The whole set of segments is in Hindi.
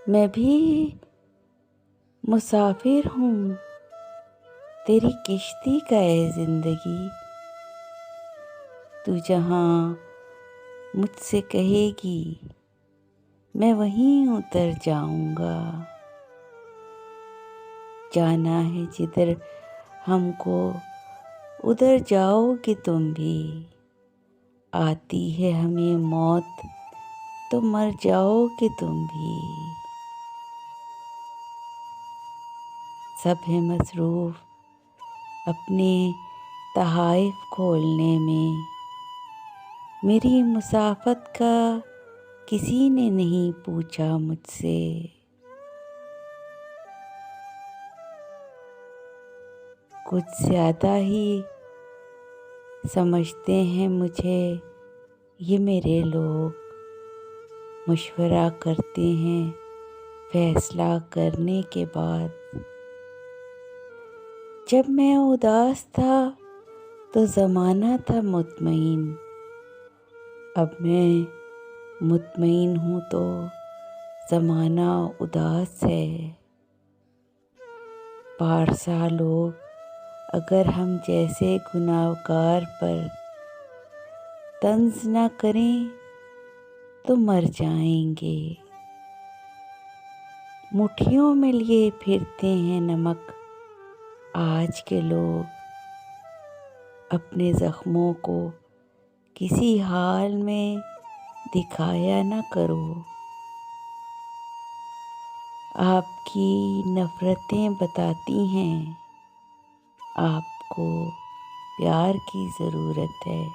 मैं भी मुसाफिर हूँ तेरी किश्ती का है ज़िंदगी। तू जहाँ मुझसे कहेगी मैं वहीं उतर जाऊँगा। जाना है जिधर हमको उधर जाओगे तुम भी। आती है हमें मौत तो मर जाओगे तुम भी। सब है मसरूफ़ अपने तहाइफ खोलने में। मेरी मुसाफत का किसी ने नहीं पूछा मुझसे। कुछ ज़्यादा ही समझते हैं मुझे ये मेरे लोग। मशवरा करते हैं फैसला करने के बाद। जब मैं उदास था तो ज़माना था मुतमईन। अब मैं मुतमईन हूँ तो ज़माना उदास है। पारसा लोग अगर हम जैसे गुनाहगार पर तंज न करें तो मर जाएंगे। मुट्ठियों में लिए फिरते हैं नमक आज के लोग। अपने ज़ख्मों को किसी हाल में दिखाया न करो। आपकी नफ़रतें बताती हैं आपको प्यार की ज़रूरत है।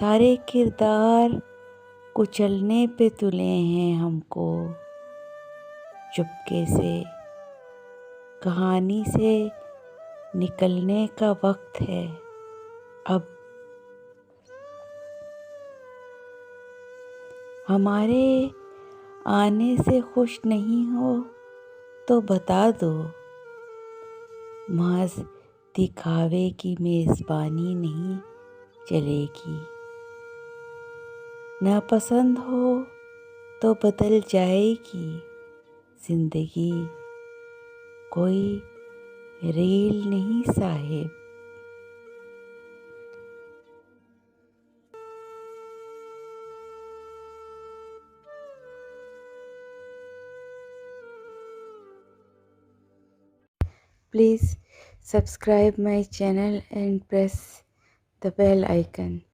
सारे किरदार कुचलने पे तुले हैं हमको। चुपके से कहानी से निकलने का वक्त है अब। हमारे आने से खुश नहीं हो तो बता दो। महज दिखावे की मेज़बानी नहीं चलेगी। नापसंद हो तो बदल जाएगी ज़िंदगी। कोई रेल नहीं Sahib. Please subscribe my channel and press the bell icon.